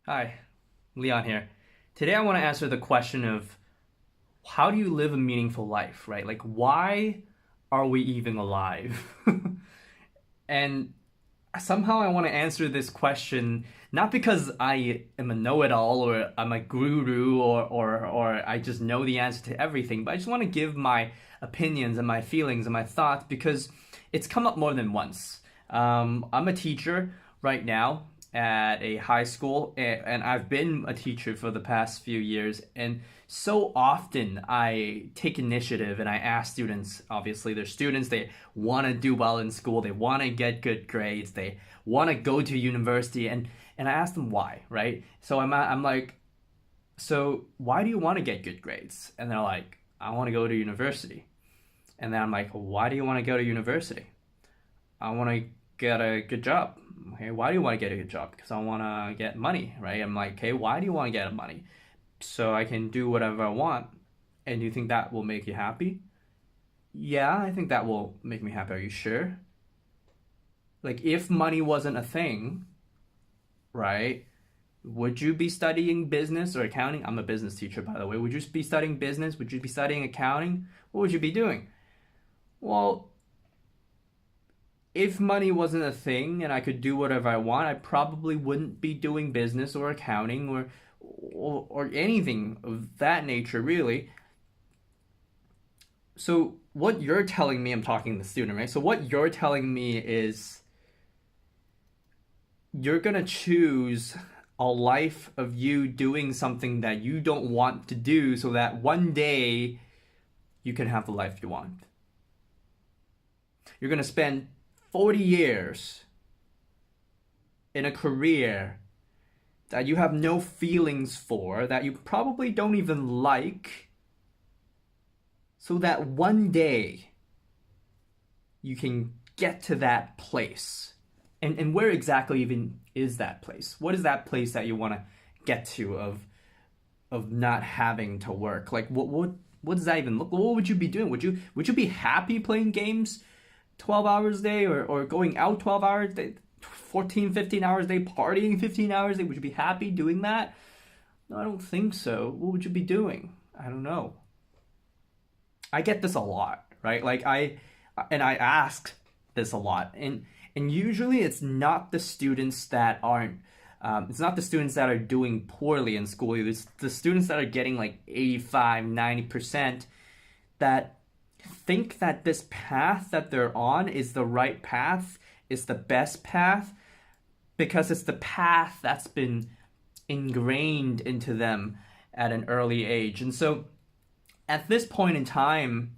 Hi, Leon here. Today I want to answer the question of how do you live a meaningful life, right? Like, why are we even alive? And somehow I want to answer this question not because I am a know-it-all or I'm a guru or I just know the answer to everything, but I just want to give my opinions and my feelings and my thoughts because it's come up more than once. I'm a teacher right now at a high school, and I've been a teacher for the past few years. And so often I take initiative and I ask students, obviously, they're students, they want to do well in school, they want to get good grades, they want to go to university, and I ask them why, right? So I'm like, so why do you want to get good grades? And they're like, I want to go to university. And then I'm like, why do you want to go to university? I want to get a good job. Okay, why do you want to get a good job? Because I want to get money, right? I'm like, okay, why do you want to get money? So I can do whatever I want. And you think that will make you happy? Yeah, I think that will make me happy. Are you sure? Like, if money wasn't a thing, right? Would you be studying business or accounting? I'm a business teacher, by the way. Would you be studying business? Would you be studying accounting? What would you be doing? Well, if money wasn't a thing and I could do whatever I want, I probably wouldn't be doing business or accounting or anything of that nature, really. So what you're telling me, I'm talking to the student, right? So what you're telling me is you're gonna choose a life of you doing something that you don't want to do so that one day you can have the life you want. You're gonna spend 40 years in a career that you have no feelings for, that you probably don't even like, so that one day you can get to that place. And where exactly even is that place? What is that place that you want to get to of not having to work? Like what does that even look? What would you be doing? Would you be happy playing games 12 hours a day or going out 12 hours a day, 14, 15 hours a day, partying 15 hours a day? Would you be happy doing that? No, I don't think so. What would you be doing? I don't know. I get this a lot, right? I ask this a lot, and usually it's not the students that aren't. It's not the students that are doing poorly in school. It's the students that are getting like 85, 90% that think that this path that they're on is the right path, is the best path, because it's the path that's been ingrained into them at an early age. And so at this point in time,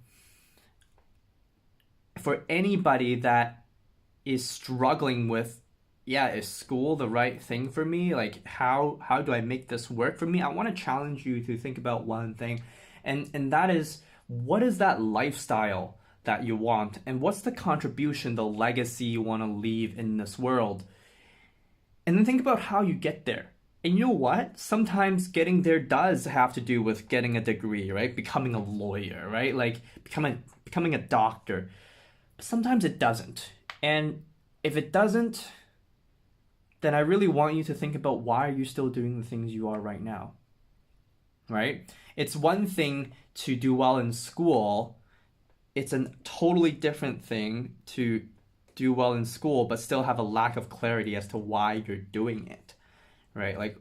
for anybody that is struggling with, yeah, is school the right thing for me? Like, how do I make this work for me? I want to challenge you to think about one thing, and that is, what is that lifestyle that you want, and what's the contribution, the legacy you want to leave in this world? And then think about how you get there. And you know what? Sometimes getting there does have to do with getting a degree, right? Becoming a lawyer, right? Like becoming a doctor. But sometimes it doesn't. And if it doesn't, then I really want you to think about, why are you still doing the things you are right now? Right? It's one thing to do well in school. It's a totally different thing to do well in school but still have a lack of clarity as to why you're doing it. Right? Like,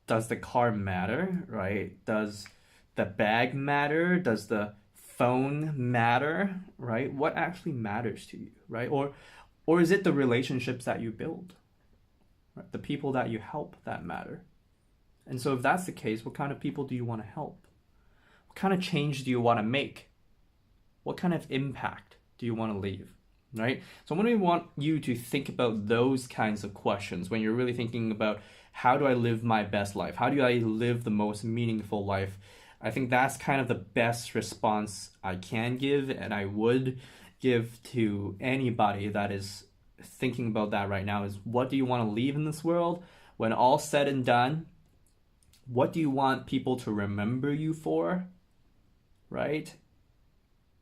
does the car matter? Right? Does the bag matter? Does the phone matter? Right? What actually matters to you? Right? Or is it the relationships that you build? Right? The people that you help that matter. And so if that's the case, what kind of people do you want to help? What kind of change do you want to make? What kind of impact do you want to leave? Right? So I want you to think about those kinds of questions when you're really thinking about, how do I live my best life? How do I live the most meaningful life? I think that's kind of the best response I can give, and I would give to anybody that is thinking about that right now, is, what do you want to leave in this world? When all's said and done, what do you want people to remember you for? Right?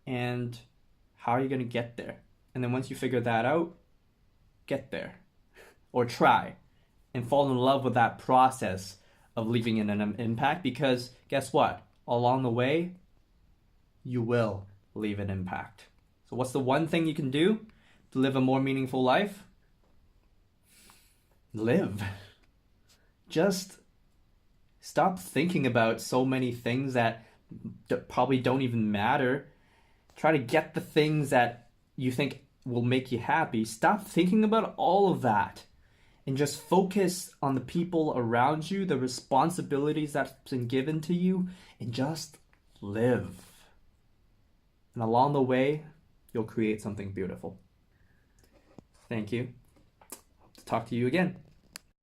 And how are you going to get there? And then once you figure that out, get there. Or try. and fall in love with that process of leaving an impact, because guess what? Along the way, you will leave an impact. So, what's the one thing you can do to live a more meaningful life? Live. Just stop thinking about so many things that probably don't even matter. Try to get the things that you think will make you happy. Stop thinking about all of that and just focus on the people around you, the responsibilities that's been given to you, and just live. And along the way, you'll create something beautiful. Thank you. Hope to talk to you again.